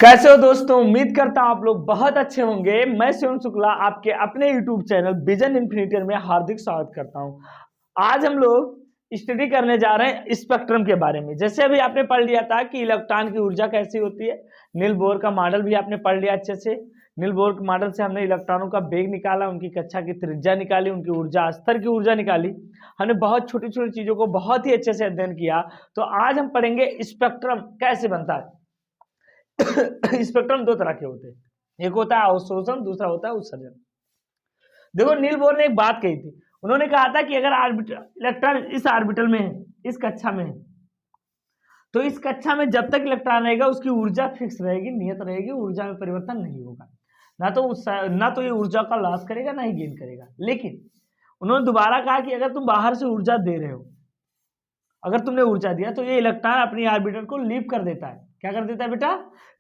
कैसे हो दोस्तों। उम्मीद करता हूं आप लोग बहुत अच्छे होंगे। मैं शिवम शुक्ला आपके अपने यूट्यूब चैनल विजन इन्फिनिटी में हार्दिक स्वागत करता हूं। आज हम लोग स्टडी करने जा रहे हैं स्पेक्ट्रम के बारे में। जैसे अभी आपने पढ़ लिया था कि इलेक्ट्रॉन की ऊर्जा कैसी होती है, नील बोर का मॉडल भी आपने पढ़ लिया अच्छे से। नील बोर के मॉडल से हमने इलेक्ट्रॉनों का वेग निकाला, उनकी कक्षा की त्रिज्या निकाली, उनकी ऊर्जा स्तर की ऊर्जा निकाली। हमने बहुत छोटी छोटी चीजों को बहुत ही अच्छे से अध्ययन किया। तो आज हम पढ़ेंगे स्पेक्ट्रम कैसे बनता है। स्पेक्ट्रम दो तरह के होते हैं, एक होता है अवशोषण, दूसरा होता है उत्सर्जन। देखो नील बोर ने एक बात कही थी, उन्होंने कहा था कि अगर आर्बिटल इलेक्ट्रॉन इस आर्बिटल में है, इस कक्षा में है, तो इस कक्षा में जब तक इलेक्ट्रॉन रहेगा उसकी ऊर्जा फिक्स रहेगी, नियत रहेगी, ऊर्जा में परिवर्तन नहीं होगा। ना तो ये ऊर्जा का लॉस करेगा ना ही गेन करेगा। लेकिन उन्होंने दोबारा कहा कि अगर तुम बाहर से ऊर्जा दे रहे हो, अगर तुमने ऊर्जा दिया तो ये इलेक्ट्रॉन अपनी ऑर्बिटल को लीव कर देता है। क्या कर देता है बेटा?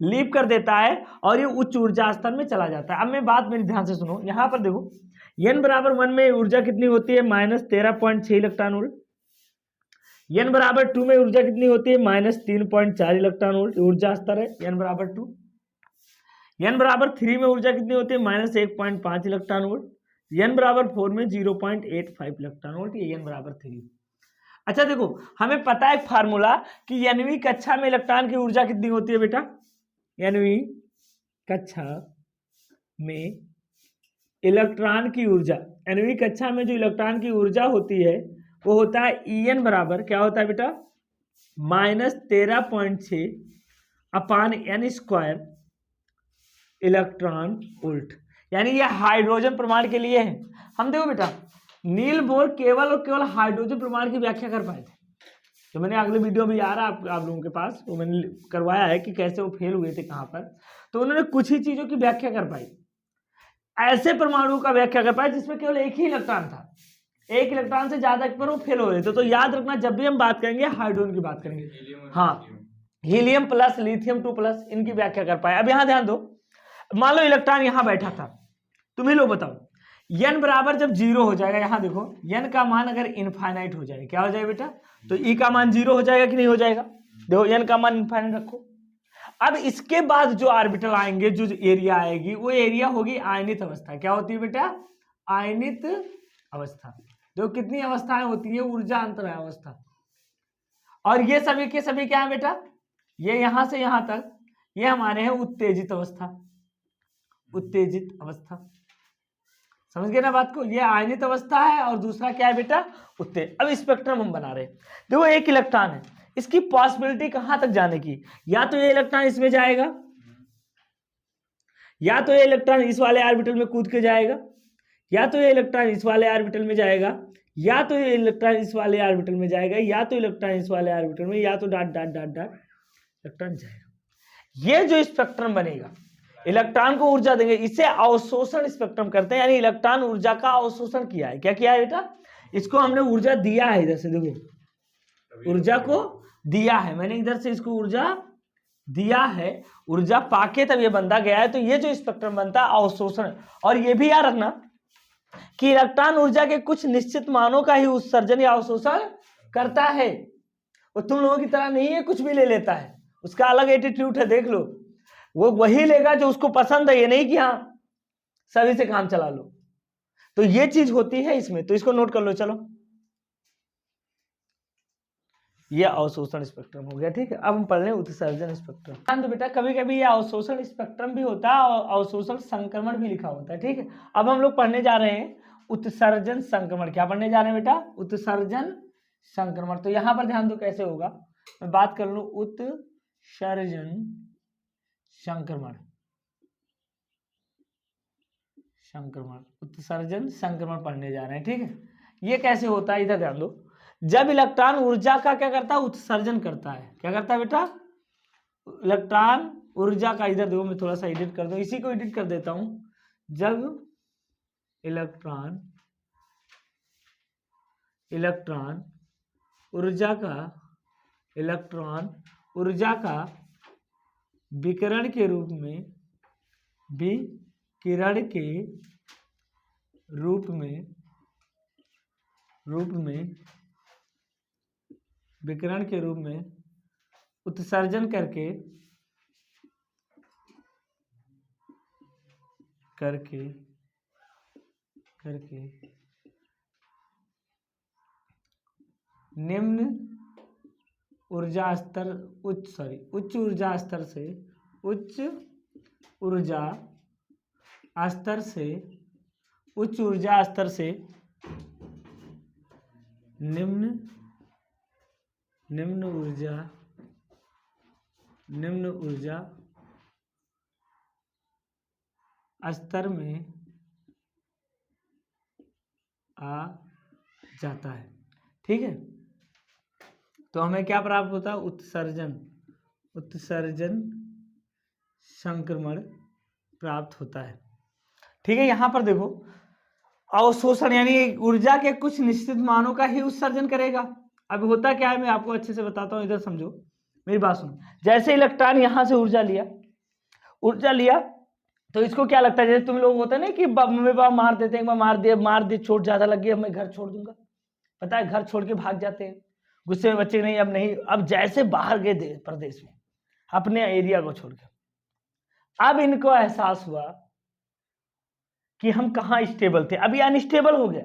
लीव कर देता है और ये उच्च ऊर्जा स्तर में चला जाता है। अब मैं बात मेरी ध्यान से सुनो, यहां पर देखो n बराबर 1 में ऊर्जा कितनी होती है? -13.6 इलेक्ट्रॉन वोल्ट। n बराबर 2 में ऊर्जा कितनी होती है? -3.4 इलेक्ट्रॉन वोल्ट ऊर्जा स्तर है n बराबर 2। n बराबर 3 में ऊर्जा कितनी होती है? -1.5 इलेक्ट्रॉन वोल्ट। n बराबर 4 में 0.85 इलेक्ट्रॉन वोल्ट, ये n बराबर 3। अच्छा देखो, हमें पता है फार्मूला कि nवीं कक्षा में इलेक्ट्रॉन की ऊर्जा कितनी होती है बेटा? nवीं कक्षा में इलेक्ट्रॉन की ऊर्जा, nवीं कक्षा में जो इलेक्ट्रॉन की ऊर्जा होती है वो होता है En बराबर क्या होता है बेटा? -13.6 अपान n स्क्वायर इलेक्ट्रॉन वोल्ट। यानी ये हाइड्रोजन प्रमाण के लिए है। हम देखो बेटा, नील बोर केवल और केवल हाइड्रोजन प्रमाण की व्याख्या कर पाए थे। तो मैंने अगले वीडियो में आ रहा है आप लोगों के पास, वो मैंने करवाया है कि कैसे वो फेल हुए थे, कहां पर। तो उन्होंने कुछ ही चीजों की व्याख्या कर पाई, ऐसे परमाणु का व्याख्या कर पाए जिसमें केवल एक ही इलेक्ट्रॉन था, एक इलेक्ट्रॉन से ज्यादा पर वो फेल हो रहे थे। तो याद रखना, जब भी हम बात करेंगे हाइड्रोजन की बात करेंगे, हाँ, हीलियम प्लस, लिथियम 2 प्लस, इनकी व्याख्या कर पाए। अब यहां ध्यान दो, मान लो इलेक्ट्रॉन यहां बैठा था, तुम्हें लोग बताओ n बराबर जब 0 हो जाएगा, यहां देखो n का मान अगर इनफाइनाइट हो जाए, क्या हो जाएगा बेटा? तो E का मान 0 हो जाएगा कि नहीं हो जाएगा? देखो n का मान इनफाइनाइट रखो। अब इसके बाद जो ऑर्बिटल आएंगे, जो एरिया आएगी, वो एरिया होगी आयनित अवस्था। क्या होती है बेटा? आयनित अवस्था। देखो कितनी अवस्थाएं होती है? ऊर्जा अंतराय अवस्था। और ये सभी के सभी क्या है बेटा? ये यहां से यहां तक ये हमारे हैं उत्तेजित अवस्था। उत्तेजित अवस्था, समझ गए ना बात को? ये आयनित अवस्था है और दूसरा क्या है बेटा? उत्तेजित। अब स्पेक्ट्रम हम बना रहे हैं। देखो एक इलेक्ट्रॉन है, इसकी पॉसिबिलिटी कहां तक जाने की? या तो ये इलेक्ट्रॉन इसमें जाएगा, या तो ये इलेक्ट्रॉन इस वाले ऑर्बिटल में कूद के जाएगा, या तो ये इलेक्ट्रॉन इस वाले ऑर्बिटल में जाएगा, या तो ये इलेक्ट्रॉन इस वाले ऑर्बिटल में जाएगा, या तो इलेक्ट्रॉन इस वाले ऑर्बिटल में, या तो dot dot dot dot electron जाएगा। ये जो स्पेक्ट्रम बनेगा, इलेक्ट्रॉन को ऊर्जा देंगे, इसे अवशोषण स्पेक्ट्रम करते हैं। यानी इलेक्ट्रॉन ऊर्जा का अवशोषण किया है। क्या किया है बेटा? इसको हमने ऊर्जा दिया है, इधर से देखो ऊर्जा को दिया है, मैंने इधर से इसको ऊर्जा दिया है, ऊर्जा पाके तब ये बंदा गया है। तो ये जो स्पेक्ट्रम बनता है अवशोषण। और ये भी याद रखना कि इलेक्ट्रॉन ऊर्जा के कुछ निश्चित मानों का ही उत्सर्जन या अवशोषण करता है। वो तुम लोगों की तरह नहीं है कुछ भी ले लेता है, उसका अलग एटीट्यूड है, देख लो। वो वही लेगा जो उसको पसंद है, ये नहीं कि हाँ सभी से काम चला लो। तो ये चीज होती है इसमें, तो इसको नोट कर लो। चलो, ये अवशोषण स्पेक्ट्रम हो गया, ठीक है। अब हम पढ़ रहे हैं उत्सर्जन स्पेक्ट्रम। तो बेटा कभी कभी ये अवशोषण स्पेक्ट्रम भी होता है और अवशोषण संक्रमण भी लिखा होता है, ठीक है। अब हम लोग पढ़ने जा रहे हैं उत्सर्जन संक्रमण। क्या पढ़ने जा रहे हैं बेटा? उत्सर्जन संक्रमण। तो यहां पर ध्यान दो कैसे होगा, मैं बात कर लूं उत्सर्जन संक्रमण। संक्रमण, उत्सर्जन संक्रमण पढ़ने जा रहे हैं, ठीक है। ये कैसे होता है, इधर ध्यान दो। जब इलेक्ट्रॉन ऊर्जा का क्या करता है? उत्सर्जन करता है। क्या करता है बेटा? इलेक्ट्रॉन ऊर्जा का, इधर देखो मैं थोड़ा सा एडिट कर दूं, इसी को एडिट कर देता हूं। जब इलेक्ट्रॉन ऊर्जा का विकिरण के रूप में उत्सर्जन करके करके निम्न ऊर्जा स्तर उच्च ऊर्जा स्तर से उच्च ऊर्जा स्तर से निम्न ऊर्जा स्तर में आ जाता है। ठीक है, तो हमें क्या प्राप्त होता है? उत्सर्जन संक्रमण प्राप्त होता है। ठीक है, यहां पर देखो अवशोषण यानी ऊर्जा के कुछ निश्चित मानों का ही उत्सर्जन करेगा। अब होता क्या है, मैं आपको अच्छे से बताता हूं, इधर समझो, मेरी बात सुनो। जैसे इलेक्ट्रॉन यहां से ऊर्जा लिया तो इसको क्या लगता है, जैसे तुम लोग होते हैं ना कि मम्मी पापा मार देते हैं, एक बार मार दिए, चोट ज्यादा लग गई, अब मैं घर छोड़ दूंगा, पता है, घर छोड़ के भाग जाते हैं गुस्से में बच्चे, नहीं अब जैसे बाहर गए प्रदेश में अपने एरिया को छोड़ के, अब इनको एहसास हुआ कि हम कहाँ स्टेबल थे, अब ये अनस्टेबल हो गया,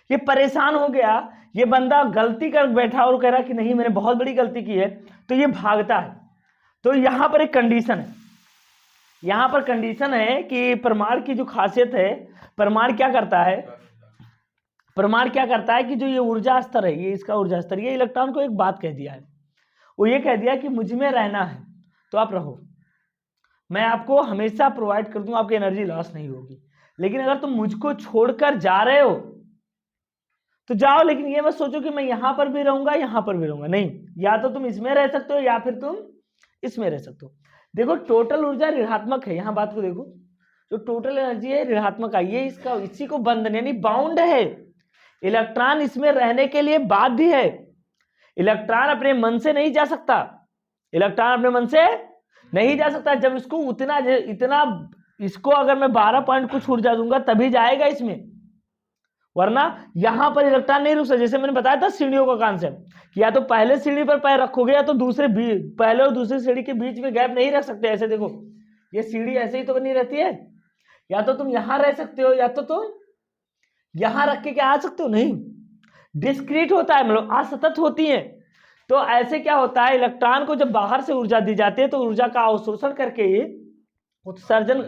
ये परेशान हो गया, ये बंदा गलती कर बैठा और कह रहा कि नहीं मैंने बहुत बड़ी गलती की है, तो ये भागता है। तो यहां पर एक कंडीशन है, कि परमाणु की जो खासियत है, परमाणु क्या करता है कि जो ये ऊर्जा स्तर है, ये इसका ऊर्जा स्तर, ये इलेक्ट्रॉन को एक बात कह दिया है, वो ये कह दिया कि मुझ में रहना है तो आप रहो, मैं आपको हमेशा प्रोवाइड कर दूंगा, आपकी एनर्जी लॉस नहीं होगी, लेकिन अगर तुम मुझको छोड़कर जा रहे हो तो जाओ, लेकिन ये मत सोचो कि मैं यहां पर भी रहूंगा, नहीं, या तो तुम इसमें रह सकते हो या फिर तुम इसमें रह सकते हो। देखो टोटल ऊर्जा ऋणात्मक है, यहां बात को देखो, जो टोटल एनर्जी है ऋणात्मक है, ये इसी को बंधन यानी बाउंड है, इलेक्ट्रॉन इसमें रहने के लिए बाध्य है, इलेक्ट्रॉन अपने मन से नहीं जा सकता, जब इसको इतना इसको अगर मैं 12 पॉइंट कुछ ऊर्जा दूंगा तभी जाएगा इसमें, वरना यहां पर इलेक्ट्रॉन नहीं रुक सकता। जैसे मैंने बताया था सीढ़ियों का कॉन्सेप्ट, कि या तो पहले सीढ़ी पर पैर रखोगे या तो पहले और दूसरी सीढ़ी के बीच में गैप नहीं रख सकते। ऐसे देखो, ये सीढ़ी ऐसे ही तो बनी रहती है, या तो तुम यहां रह सकते हो या तो तुम यहां रख के क्या आ सकते हो, नहीं, डिस्क्रीट होता है, मतलब असतत होती है। तो ऐसे क्या होता है, इलेक्ट्रॉन को जब बाहर से ऊर्जा दी जाती है तो ऊर्जा का अवशोषण करके उत्सर्जन,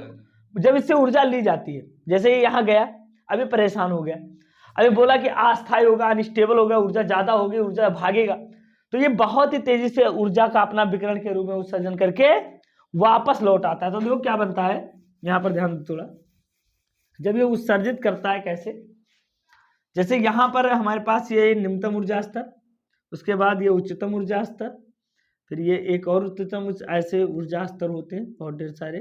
जब इससे ऊर्जा ली जाती है, जैसे ये यहां गया, अभी परेशान हो गया, अभी बोला कि अस्थायी होगा, अनस्टेबल होगा, ऊर्जा ज्यादा होगी, ऊर्जा भागेगा, तो ये बहुत ही तेजी से ऊर्जा का अपना विकिरण के रूप में उत्सर्जन करके वापस लौट आता है। तो देखो क्या बनता है, यहां पर ध्यान दो थोड़ा, जब ये उत्सर्जित करता है कैसे, जैसे यहां पर हमारे पास ये निम्नतम ऊर्जा स्तर, उसके बाद ये उच्चतम ऊर्जा स्तर, फिर ये एक और उच्चतम, ऐसे ऊर्जा स्तर होते हैं बहुत ढेर सारे,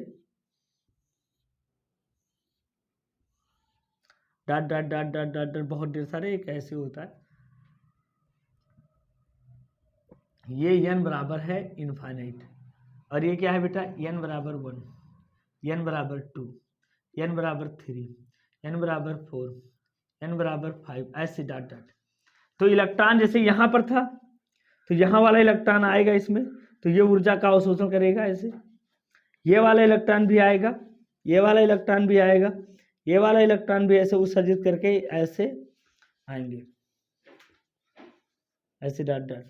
dot dot dot dot dot dot बहुत ढेर सारे, एक ऐसे होता है, ये n बराबर है इनफाइनाइट, और ये क्या है बेटा, n बराबर 1, n बराबर 2, n बराबर 3, n बराबर 4, n बराबर 5, ऐसे डॉट डॉट। तो इलेक्ट्रॉन जैसे यहाँ पर था, तो यहाँ वाला इलेक्ट्रॉन आएगा इसमें, तो ये ऊर्जा का अवशोषण करेगा, ऐसे ये वाला इलेक्ट्रॉन भी आएगा, ये वाला इलेक्ट्रॉन भी आएगा, ये वाला इलेक्ट्रॉन भी ऐसे उत्सर्जित करके ऐसे आएंगे, ऐसे डॉट डॉट।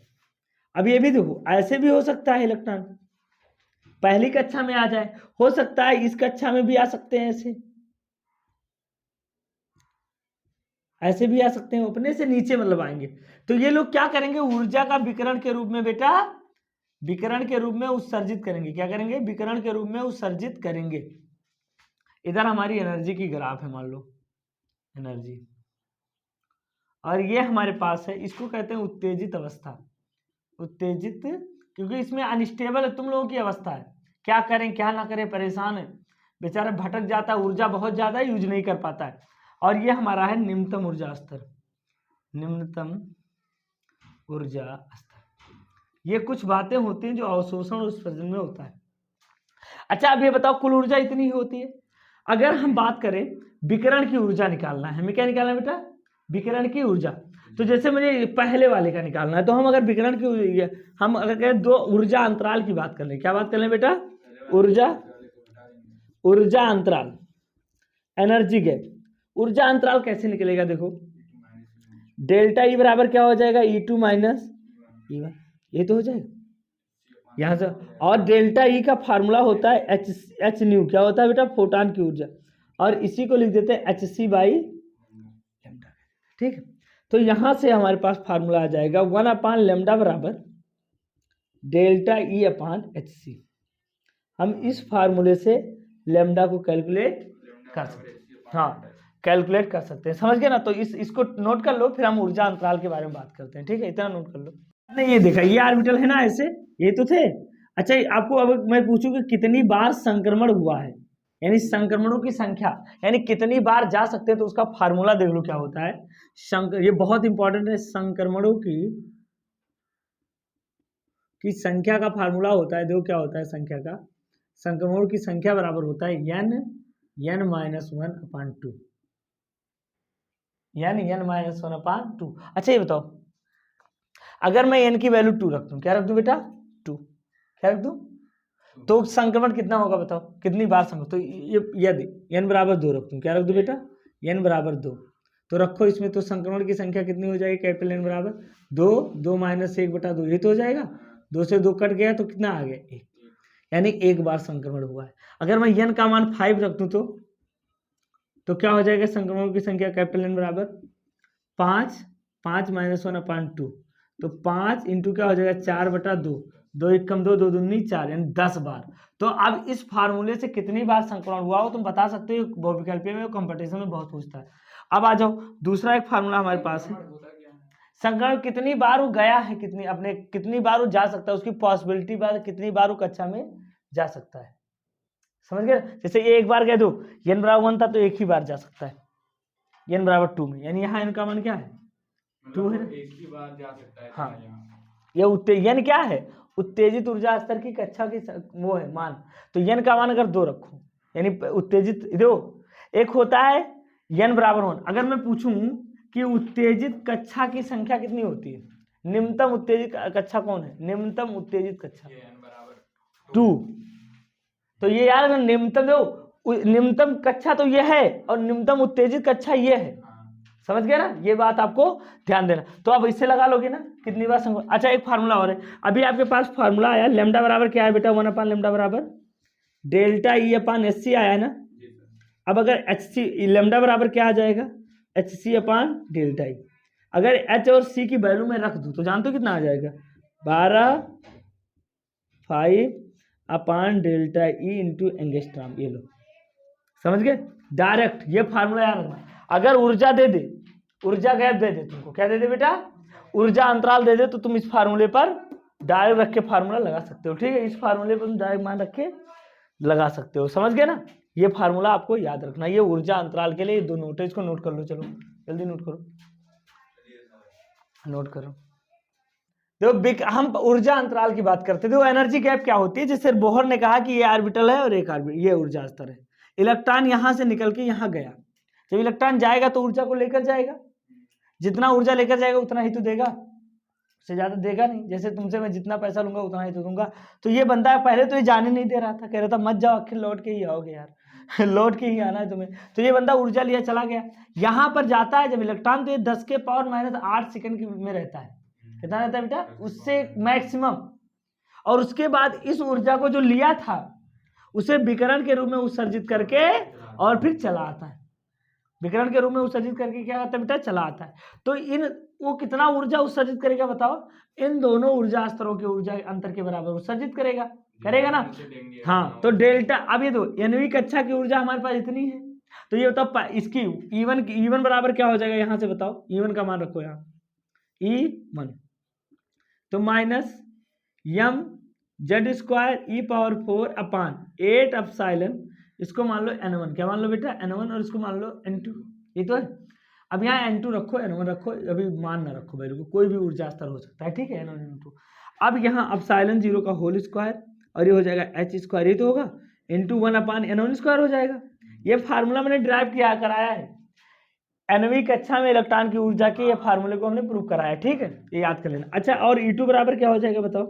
अब ये भी देखो, ऐसे भी हो सकता है, इलेक्ट्रॉन पहली कक्षा में आ जाए, हो सकता है इस कक्षा में भी आ सकते हैं, ऐसे भी आ सकते हैं, अपने से नीचे मतलब आएंगे। तो ये लोग क्या करेंगे, ऊर्जा का विकिरण के रूप में बेटा, विकिरण के रूप में उत्सर्जित करेंगे, क्या करेंगे, विकिरण के रूप में उत्सर्जित करेंगे। इधर हमारी एनर्जी की ग्राफ है, मान लो एनर्जी, और ये हमारे पास है, इसको कहते हैं उत्तेजित अवस्था, उत्तेजित, क्योंकि इसमें अनस्टेबल तुम लोगों की अवस्था है, क्या करें क्या ना करें, परेशान है बेचारा, भटक जाता है, ऊर्जा बहुत ज्यादा यूज नहीं कर पाता है। और ये हमारा है निम्नतम ऊर्जा स्तर, निम्नतम ऊर्जा स्तर। ये कुछ बातें होती हैं जो अवशोषण और उत्सर्जन में होता है। अच्छा अब ये बताओ, कुल ऊर्जा इतनी ही होती है। अगर हम बात करें विकिरण की ऊर्जा निकालना है, हमें क्या निकालना है बेटा, विकिरण की ऊर्जा। तो जैसे मुझे पहले वाले का निकालना है, तो हम अगर विकिरण की, हम अगर कहें दो ऊर्जा अंतराल की बात कर लें, क्या बात कर लें बेटा, ऊर्जा अंतराल, एनर्जी गैप, ऊर्जा अंतराल कैसे निकलेगा, देखो डेल्टा ई बराबर क्या हो जाएगा, E2 माइनस E1, ये तो हो जाएगा यहाँ से। और डेल्टा ई का फार्मूला होता है एच न्यू, क्या होता है बेटा, फोटॉन की ऊर्जा, और इसी को लिख देते हैं HC बाई लैम्डा, ठीक है। तो यहाँ से हमारे पास फार्मूला आ जाएगा 1/λ बराबर डेल्टा ई अपान HC। हम इस फार्मूले से लैम्डा को कैलकुलेट कर सकते हैं, हाँ कैलकुलेट कर सकते हैं, समझ गए ना। तो इसको नोट कर लो, फिर हम ऊर्जा अंतराल के बारे में बात करते हैं, ठीक है, इतना नोट कर लो। नहीं ये देखा, ये ऑर्बिटल है ना ऐसे, ये तो थे। अच्छा आपको अब मैं पूछूं कि कितनी बार संक्रमण हुआ है, यानी संक्रमणों की संख्या, यानी कितनी बार जा सकते हैं, तो उसका फार्मूला देख लो क्या होता है। ये बहुत इंपॉर्टेंट है, संक्रमणों की संख्या का फार्मूला होता है, देखो क्या होता है संख्या का, संक्रमणों की संख्या बराबर होता है n-1/2, n-1/2। अच्छा ये बताओ, अगर मैं n की वैल्यू 2 रख दूं, क्या रख दूं बेटा, 2, क्या रख दूं, तो संक्रमण कितना होगा बताओ, कितनी बार संक्रमण, तो ये यदि n बराबर 2 रख दूं, क्या रख दूं बेटा, n बराबर 2, तो रखो इसमें, तो संक्रमण की संख्या कितनी हो जाएगी, कैपिटल N बराबर 2, 2 माइनस 1/2, ये तो हो जाएगा, 2 से 2 कट गया तो कितना आ गया, 1, यानी 1 बार संक्रमण हुआ है। अगर मैं n का मान 5 रख दूं तो क्या हो जाएगा, संक्रमणों की संख्या कैपिटल N बराबर 5, 5 माइनस 1/2, तो 5 इंटू क्या हो जाएगा, 4/2, 2 1 कम 2, 2 दूनी 4, यानी 10 बार। तो अब इस फार्मूले से कितनी बार संक्रमण हुआ हो तुम बता सकते हो, बहुविकल्पीय में, कंपटीशन में बहुत पूछता है। अब आ जाओ, दूसरा एक फार्मूला हमारे पास है, संक्रमण कितनी बार वो गया है, कितनी बार वो जा सकता है, उसकी पॉसिबिलिटी बार कितनी बार वो कक्षा में जा सकता है, समझ गए। जैसे ये एक बार कह दो n बराबर 1 था तो एक ही बार जा सकता है, n बराबर 2 में, यानी यहाँ n का मान क्या है, 2 है, एक ही बार जा सकता है। हाँ ये n क्या है, उत्तेजित ऊर्जा स्तर की कक्षा की वो है मान, तो n का मान अगर 2 रखो, यानी उत्तेजित, देखो एक होता है n बराबर 1, अगर मैं पूछूं कि उत्तेजित कक्षा की संख्या कितनी होती है, निम्नतम उत्तेजित कक्षा कौन है, निम्नतम उत्तेजित कक्षा 2, तो ये यार अगर निम्नतम कक्षा तो ये है और निम्नतम उत्तेजित कक्षा ये है, समझ गए ना, ये बात आपको ध्यान देना। तो अब इससे लगा लोगे ना कितनी बार संक्रमण। अच्छा एक फार्मूला और है, अभी आपके पास फार्मूला आया, लैम्डा बराबर क्या है बेटा, 1/λ बराबर डेल्टा ई अपान HC आया है ना। अब अगर HC लैम्डा बराबर क्या आ जाएगा, HC अपान डेल्टा ई, अगर H और C की वैल्यू में रख दूं तो जानते हो कितना आ जाएगा, 12/5/डेल्टा ई इंटू एंगस्ट्रॉम, ये लो समझ गए डायरेक्ट, ये फार्मूला याद रखना। अगर ऊर्जा दे दे, ऊर्जा गैप दे दे तुमको, क्या दे दे बेटा, ऊर्जा अंतराल दे दे, तो तुम इस फार्मूले पर डायरेक्ट रख के फार्मूला लगा सकते हो, ठीक है, इस फार्मूले पर तुम डायरेक्ट मान रख के लगा सकते हो, समझ गए ना। ये फार्मूला आपको याद रखना, ये ऊर्जा अंतराल के लिए 2 नोट है, इसको नोट कर लो, चलो जल्दी नोट करो, नोट करो। देखो हम ऊर्जा अंतराल की बात करते थे, वो एनर्जी गैप क्या होती है, जैसे बोहर ने कहा कि ये ऑर्बिटल है और एक ऑर्बिटल, ये ऊर्जा स्तर है, इलेक्ट्रॉन यहां से निकल के यहां गया, जब इलेक्ट्रॉन जाएगा तो ऊर्जा को लेकर जाएगा, जितना ऊर्जा लेकर जाएगा उतना ही तो देगा, उससे ज्यादा देगा नहीं। जैसे तुमसे मैं जितना पैसा लूंगा उतना ही तो दूंगा। तो ये बंदा पहले तो ये जाने नहीं दे रहा था, कह रहा था मत जाओ, आखिर लौट के ही आओगे यार लौट के ही आना है तुम्हें। तो ये बंदा ऊर्जा लिया चला गया, यहाँ पर जाता है जब इलेक्ट्रॉन, तो ये 10 के पावर -8 सेकंड में रहता है, कितना रहता है बेटा, उससे मैक्सिमम। और उसके बाद इस ऊर्जा को जो लिया था उसे विकिरण के रूप में उत्सर्जित करके और फिर चला आता है, विकिरण के रूप में उत्सर्जित करके क्या करता है बेटा, चला आता है। तो वो कितना ऊर्जा उत्सर्जित करेगा बताओ, इन दोनों ऊर्जा स्तरों की ऊर्जा अंतर के बराबर उत्सर्जित करेगा ना। हाँ तो डेल्टा, अब ये दो nवीं कक्षा की ऊर्जा हमारे पास इतनी है, तो ये बताओ इसकी E1 बराबर क्या हो जाएगा, यहां से बताओ, E1 का मान रखो यहाँ, E1 तो माइनस mZ²e⁴/8ε, इसको मान लो N1, क्या मान लो बेटा, N1, और इसको मान लो N2, ये तो है। अब यहाँ N2 रखो, N1 रखो, अभी मान ना रखो वैल्यू को, कोई भी ऊर्जा स्तर हो सकता है, ठीक है, N1 N2। अब यहाँ ε0 का होल स्क्वायर और ये हो जाएगा H², ये तो होगा, इंटू 1/N1² हो जाएगा। ये फार्मूला मैंने ड्राइव किया कराया है, nवीं कक्षा में इलेक्ट्रॉन की ऊर्जा के ये फार्मूले को हमने प्रूव कराया, ठीक है, ये याद कर लेना। अच्छा और E2 बराबर क्या हो जाएगा बताओ,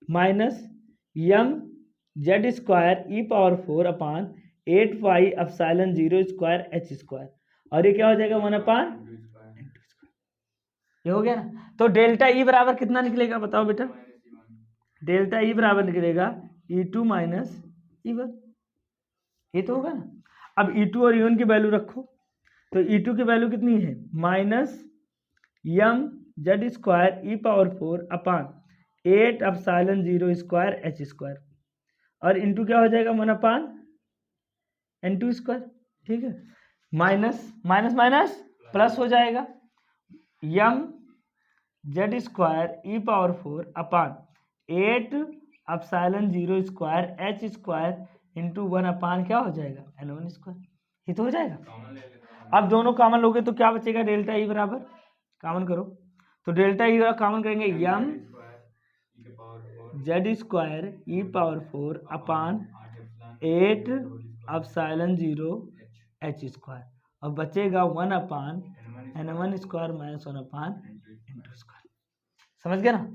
-mZ²e⁴ Z square e power 4 upon 8 pi epsilon 0 square h square, और ये क्या हो जाएगा 1 अपान ये हो गया ना। तो डेल्टा ई बराबर कितना निकलेगा बताओ बेटा, डेल्टा ई बराबर निकलेगा E2 माइनस E1, ये तो होगा ना। अब E2 और E1 की वैल्यू रखो, तो E2 की वैल्यू कितनी है माइनस यम Z square e power 4 upon 8 epsilon 0 square h square, और इंटू क्या हो जाएगा 1 अपान N2 स्क्वायर, ठीक है। माइनस माइनस माइनस प्लस हो जाएगा, यम Z square e power 4 upon 8 epsilon 0 square h square into 1 अपान क्या हो जाएगा N1 स्क्वायर, ये तो हो जाएगा। अब दोनों कॉमन लोगे तो क्या बचेगा, डेल्टा ई बराबर कॉमन करो, तो डेल्टा ई कॉमन करेंगे यम Z square e power 4 upon 8 epsilon 0 H square, और बचेगा 1 upon N1 square minus 1 upon N2 square, समझ गया ना।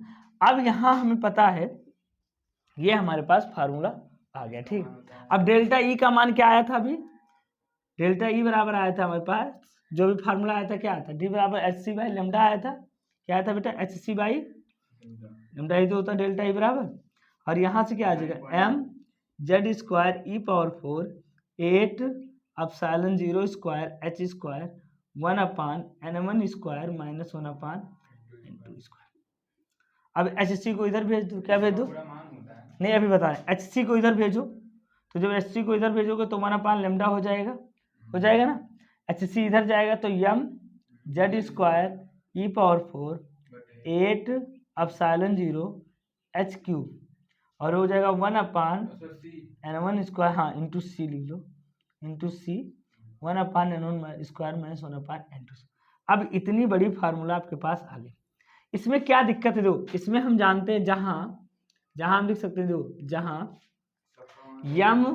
अब यहाँ हमें पता है ये हमारे पास फार्मूला आ गया, ठीक। अब डेल्टा ई का मान क्या आया था अभी, डेल्टा ई बराबर आया था हमारे पास, जो भी फार्मूला आया था क्या आया था, डी बराबर एच सी बाई लेमडा आया था, क्या आया था बेटा एच सी बाई लेमडा, ही तो होता है डेल्टा ई बराबर। और यहाँ से क्या आ जाएगा m z square e power 4 8 epsilon 0 square h square 1 upon N1 square minus 1 upon N2 square. अब एच सी को इधर भेज दो, क्या भेज दो, नहीं अभी बता रहे, एच सी को इधर भेजो, तो जब एच सी को इधर भेजोगे तो 1 अपान लेमडा हो जाएगा ना, एच सी इधर जाएगा तो यम Z square e power 4 8 epsilon 0 H cube, और हो जाएगा 1 अपान N1 स्क्वायर, हाँ इंटू सी लिख लो, इंटू सी 1 upon N1 square minus 1 upon N2। अब इतनी बड़ी फार्मूला आपके पास आ गई। इसमें क्या दिक्कत है, दो इसमें हम जानते हैं जहां हम लिख सकते हैं, दो जहां m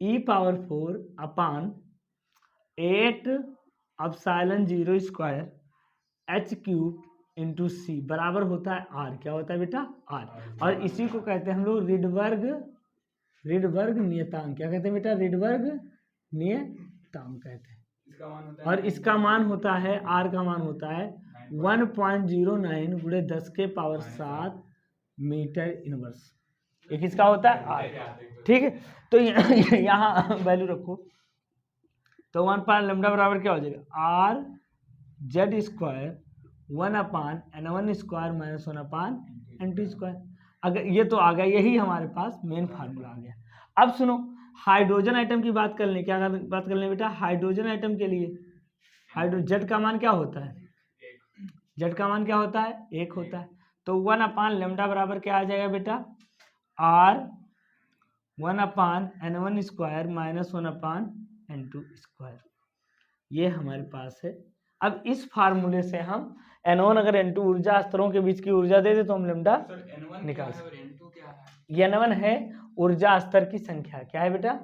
e power 4 upon 8 epsilon 0 square h cube into c बराबर होता है आर, क्या होता है बेटा आर, और इसी को कहते हैं हम लोग रिडबर्ग नियतांक, क्या कहते हैं बेटा रिडबर्ग नियतांक कहते हैं, और इसका मान होता है आर का मान होता है 1.09 गुणे 10 के पावर 7 मीटर इनवर्स, एक इसका होता है आर, ठीक है। तो यहाँ वैल्यू रखो, तो 1 अपान लेमडा बराबर क्या हो जाएगा are Z square 1 upon N1 square minus 1 upon N2 square. अगर ये तो आ गया, यही हमारे पास मेन फार्मूला आ गया। अब सुनो हाइड्रोजन आइटम की बात कर लें, क्या बात कर लें बेटा, हाइड्रोजन आइटम के लिए जेड का मान क्या होता है, जेड का मान क्या होता है 1 होता है, तो 1 अपान लेमडा बराबर क्या आ जाएगा beta R 1 upon N1 square minus 1 upon N2 square, ये हमारे पास है। अब इस फार्मूले से हम N1 अगर N2 ऊर्जा स्तरों के बीच की ऊर्जा दे दे तो हम लेमडा निकाल सकते। ये N1 है ऊर्जा स्तर की संख्या, क्या है बेटा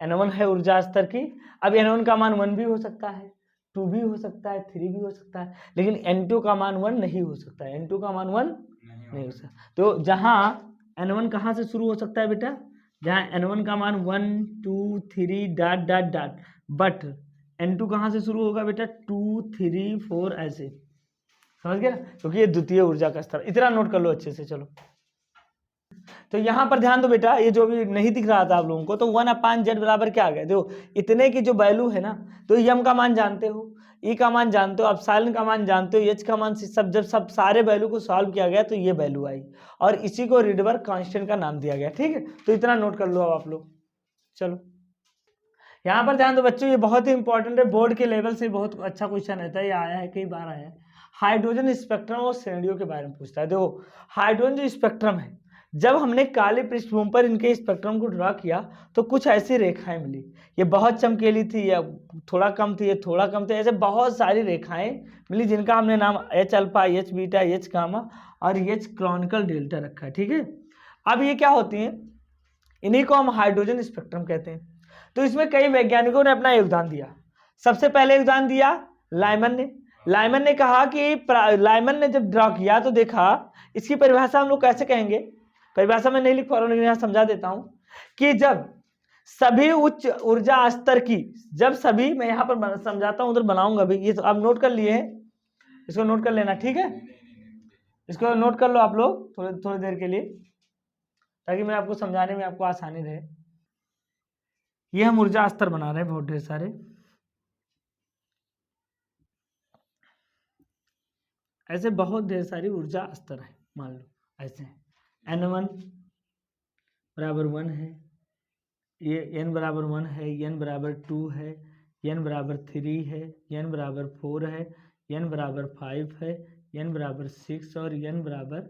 N1 है ऊर्जा स्तर की। अब N1 का मान 1 भी हो सकता है, 2 भी हो सकता है, 3 भी हो सकता है, लेकिन N2 का मान 1 नहीं हो सकता है, N2 का मान 1 नहीं हो सकता। तो जहां N1 कहाँ से शुरू हो सकता है बेटा, जहाँ N1 का मान 1 2 3 dot dot dot, but N2 कहाँ से शुरू होगा बेटा 2 3 4 ऐसे, समझ गए ना, क्योंकि ये द्वितीय ऊर्जा का स्तर। इतना नोट कर लो अच्छे से। चलो तो यहाँ पर ध्यान दो बेटा, ये जो भी नहीं दिख रहा था आप लोगों को, तो 1 अपान जेड बराबर क्या आ गया, देखो इतने की जो वैल्यू है ना, तो यम का मान जानते हो, ई का मान जानते हो, एप्सिलॉन का मान जानते हो, एच का मान, सब सारे वैल्यू को सॉल्व किया गया तो ये वैल्यू आई, और इसी को रिडबर्ग कांस्टेंट का नाम दिया गया, ठीक है। तो इतना नोट कर लो अब आप लोग। चलो यहाँ पर ध्यान दो बच्चों, ये बहुत ही इंपॉर्टेंट है, बोर्ड के लेवल से बहुत अच्छा क्वेश्चन रहता है, ये आया है कई बार आया है। हाइड्रोजन स्पेक्ट्रम और श्रेणियों के बारे में पूछता है। देखो हाइड्रोजन जो स्पेक्ट्रम है, जब हमने काले पृष्ठभूमि पर इनके स्पेक्ट्रम को ड्रा किया तो कुछ ऐसी रेखाएं मिली, ये बहुत चमकीली थी, या थोड़ा कम थी, ये थोड़ा कम थी, ऐसे बहुत सारी रेखाएं मिली जिनका हमने नाम H alpha, H beta, H gamma और एच क्रॉनिकल डेल्टा रखा है, ठीक है। अब ये क्या होती हैं, इन्हीं को हम हाइड्रोजन स्पेक्ट्रम कहते हैं। तो इसमें कई वैज्ञानिकों ने अपना योगदान दिया। सबसे पहले योगदान दिया लाइमन ने कहा कि लाइमन ने जब ड्रा किया तो देखा, इसकी परिभाषा हम लोग कैसे कहेंगे, परिभाषा में नहीं लिख पा रहा हूँ लेकिन यहाँ समझा देता हूँ कि जब सभी उच्च ऊर्जा स्तर की, जब सभी, मैं यहाँ पर समझाता हूँ उधर बनाऊंगा भी, ये तो आप नोट कर लिए हैं, इसको नोट कर लेना, ठीक है, इसको नोट कर लो आप लोग थोड़ी देर के लिए, ताकि मैं आपको समझाने में आपको आसानी रहे। ये हम ऊर्जा स्तर बना रहे हैं बहुत ढेर सारे, ऐसे बहुत ढेर सारी ऊर्जा स्तर है। मान लो ऐसे n1 बराबर 1 है, ये n बराबर 1 है, n बराबर 2 है, n बराबर 3 है, n बराबर 4 है, n बराबर 5 है, n बराबर 6 और n बराबर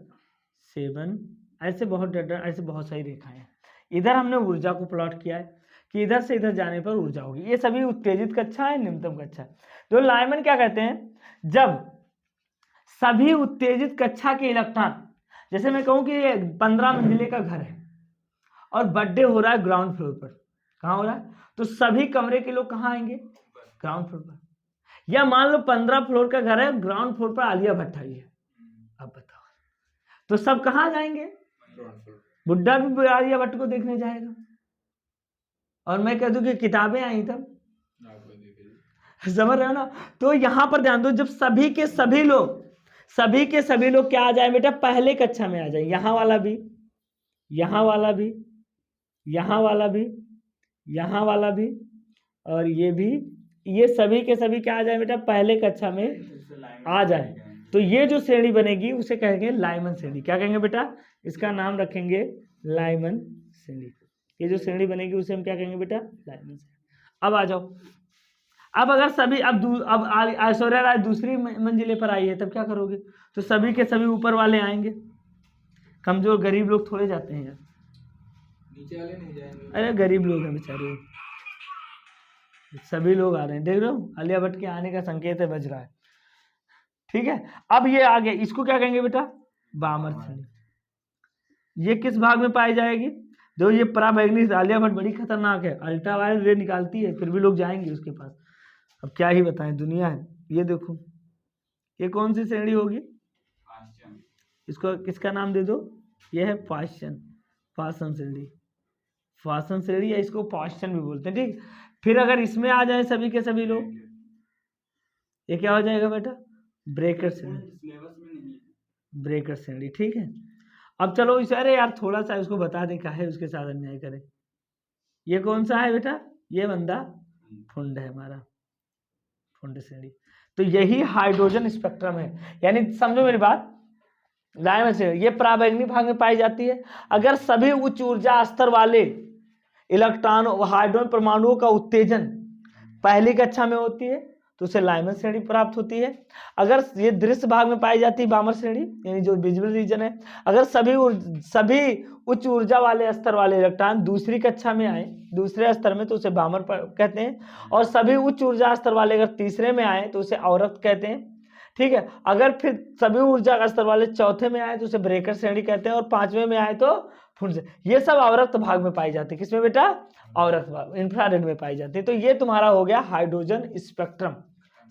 7, ऐसे बहुत सारी रेखाएं हैं। इधर हमने ऊर्जा को प्लॉट किया है कि इधर से इधर जाने पर ऊर्जा होगी। ये सभी उत्तेजित कक्षा है, निम्नतम कक्षा है। तो लाइमन क्या कहते हैं, जब सभी उत्तेजित कक्षा के इलेक्ट्रॉन, जैसे मैं कहूं कि 15 मंजिले का घर है और बर्थडे हो रहा है ग्राउंड फ्लोर पर, कहाँ हो रहा है, तो सभी कमरे के लोग कहाँ आएंगे, ग्राउंड फ्लोर पर। या मान लो 15 फ्लोर का घर है, ग्राउंड फ्लोर पर आलिया भट्ट आई है, अब बताओ तो सब कहाँ जाएंगे, बुड्ढा भी आलिया भट्ट को देखने जाएगा। और मैं कह दूं कि किताबें आई तब, समझ रहे हो ना। तो यहां पर ध्यान दो, जब सभी के सभी लोग क्या आ जाए बेटा, पहले कक्षा में आ जाए, यहां वाला भी, यहां वाला भी, यहां वाला भी, यहां वाला भी, और ये भी, ये सभी के सभी क्या आ जाए बेटा, पहले कक्षा में आ जाए, तो ये जो श्रेणी बनेगी उसे कहेंगे लाइमन श्रेणी। क्या कहेंगे बेटा, इसका नाम रखेंगे लाइमन श्रेणी। ये जो श्रेणी बनेगी उसे हम क्या कहेंगे बेटा, लाइमन श्रेणी। अब आ जाओ, अब अगर सभी, अब ऐश्वर्या राय दूसरी मंजिले पर आई है, तब क्या करोगे, तो सभी के सभी ऊपर वाले आएंगे, कमजोर गरीब लोग थोड़े जाते हैं यार, नीचे वाले नहीं जाएंगे, अरे गरीब लोग हैं बेचारे, सभी लोग आ रहे हैं, देख रहे हो, आलिया भट्ट के आने का संकेत है, बज रहा है, ठीक है। अब ये आ गया, इसको क्या कहेंगे बेटा, बामर श्रेणी। ये किस भाग में पाई जाएगी, जो ये पराबैंगनी, आलिया भट्ट बड़ी खतरनाक है, अल्ट्रावायलेट रे निकालती है, फिर भी लोग जाएंगे उसके पास, अब क्या ही बताएं, दुनिया है। ये देखो, ये कौन सी श्रेणी होगी, इसको किसका नाम दे दो, ये है पाश्चन श्रेणी, या इसको पाश्चन भी बोलते हैं, ठीक। फिर अगर इसमें आ जाए सभी के सभी लोग, ये क्या हो जाएगा बेटा, ब्रेकर श्रेणी, ठीक है। अब चलो इसे, अरे यार थोड़ा सा इसको बता दें, क्या है उसके साथ अन्याय करें। ये कौन सा है बेटा, ये बंदा फुंड है हमारा, फुंड श्रेणी। तो यही हाइड्रोजन स्पेक्ट्रम है, यानी समझो मेरी बात, लाइमन श्रेणी ये पराबैंगनी भाग में पाई जाती है। अगर सभी उच्च ऊर्जा स्तर वाले इलेक्ट्रॉन हाइड्रोजन परमाणुओं का उत्तेजन पहली कक्षा में होती है तो उसे लाइमन श्रेणी प्राप्त होती है। अगर ये दृश्य भाग में पाई जाती है बामर श्रेणी, यानी जो विजिबल रीजन है। अगर सभी उच्च ऊर्जा वाले स्तर वाले इलेक्ट्रॉन दूसरी कक्षा में आए, दूसरे स्तर में, तो उसे बामर कहते हैं। और सभी उच्च ऊर्जा स्तर वाले अगर तीसरे में आए तो उसे अवरक्त कहते हैं, ठीक है। अगर फिर सभी ऊर्जा स्तर वाले चौथे में आए तो उसे ब्रेकर श्रेणी कहते हैं, और पांचवें में आए तो फुंड। ये सब अवरक्त भाग में पाई जाती है, किसमें बेटा, अवरक्त भाग, इंफ्रारेड में पाई जाती है। तो ये तुम्हारा हो गया हाइड्रोजन स्पेक्ट्रम,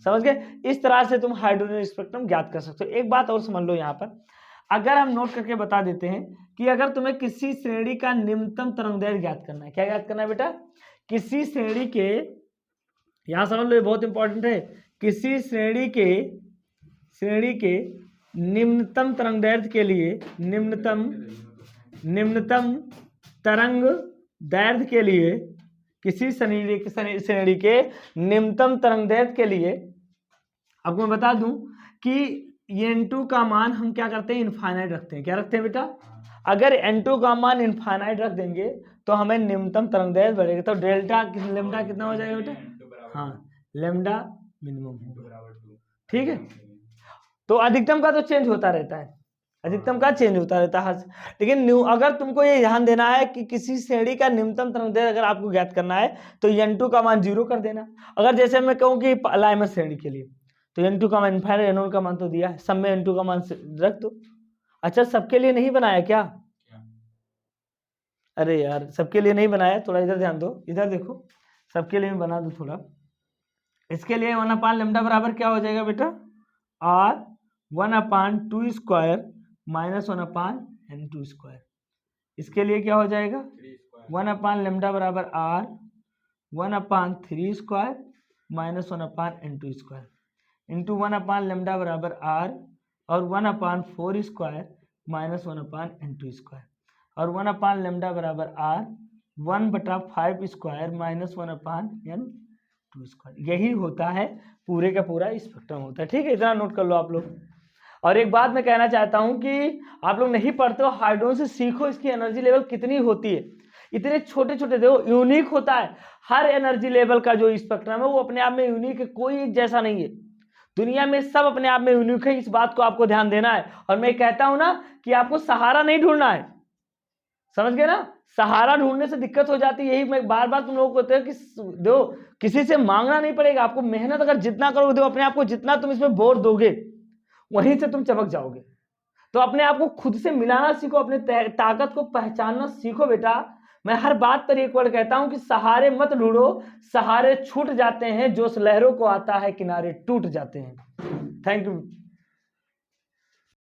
समझ गए। इस तरह से तुम हाइड्रोजन स्पेक्ट्रम ज्ञात कर सकते हो। एक बात और समझ लो, यहाँ पर अगर हम नोट करके बता देते हैं कि अगर तुम्हें किसी श्रेणी का निम्नतम तरंगदैर्घ्य ज्ञात करना है, क्या ज्ञात करना है बेटा, किसी श्रेणी के, यहां समझ लो ये बहुत इंपॉर्टेंट है, किसी श्रेणी के निम्नतम तरंगदैर्घ्य के लिए, निम्नतम तरंग दैर्घ्य के लिए, किसी श्रेणी के निम्नतम तरंगदैर्घ्य के लिए आपको मैं बता दूं कि n2 का मान हम क्या करते हैं, इनफाइनाइट रखते हैं। क्या रखते हैं बेटा, अगर n2 का मान इनफाइनाइट रख देंगे तो हमें निम्नतम तरंगदैर्घ्य बढ़ेगा। तो डेल्टा लेमडा कितना हो जाएगा बेटा, हाँ, लेमडा मिनिमम, ठीक है। तो अधिकतम का तो चेंज होता रहता है, अधिकतम का चेंज होता रहता है, लेकिन अगर तुमको ये ध्यान देना है कि किसी श्रेणी का निम्नतम तरंगदैर्घ्य अगर आपको ज्ञात करना है तो n2 का मान 0 कर देना। अगर जैसे मैं कहूँ कि लाइमन श्रेणी के लिए तो n2 का मान इनफाइनाइट, n1 का मान तो दिया है, सब में n2 का मान रख दो। अच्छा, सबके लिए नहीं बनाया क्या, अरे यार सबके लिए नहीं बनाया, थोड़ा इधर ध्यान दो, इधर देखो, सबके लिए मैं बना दूं थोड़ा। इसके लिए 1/λ बराबर क्या हो जाएगा बेटा, r 1/2² - 1/n2²। इसके लिए क्या हो जाएगा 1/λ बराबर r 1/3² माइनस 1/n² इंटू 1/λ बराबर r और 1/4² माइनस 1/n² और 1/λ बराबर r 1/5² माइनस 1/n²। यही होता है पूरे का पूरा स्पेक्ट्रम होता है। ठीक है, इतना नोट कर लो आप लोग। और एक बात मैं कहना चाहता हूं कि आप लोग नहीं पढ़ते हो, हाइड्रोजन से सीखो इसकी एनर्जी लेवल कितनी होती है। इतने छोटे छोटे देखो, यूनिक होता है हर एनर्जी लेवल का जो स्पेक्ट्रम है वो अपने आप में यूनिक है, कोई एक जैसा नहीं है। दुनिया में सब अपने आप में यूनिक है, इस बात को आपको ध्यान देना है। और मैं कहता हूं ना कि आपको सहारा नहीं ढूंढना है, समझ गए ना। सहारा ढूंढने से दिक्कत हो जाती है, यही मैं बार बार तुम लोगों को कहते हैं कि दो, किसी से मांगना नहीं पड़ेगा आपको। मेहनत अगर जितना करोगे, दो अपने आप को जितना तुम इसमें बोर दोगे वहीं से तुम चमक जाओगे। तो अपने आप को खुद से मिलाना सीखो, अपने ताकत को पहचानना सीखो बेटा। मैं हर बात पर एक वर्ड कहता हूं कि सहारे मत ढूंढो, सहारे छूट जाते हैं, जो लहरों को आता है किनारे टूट जाते हैं। Thank you.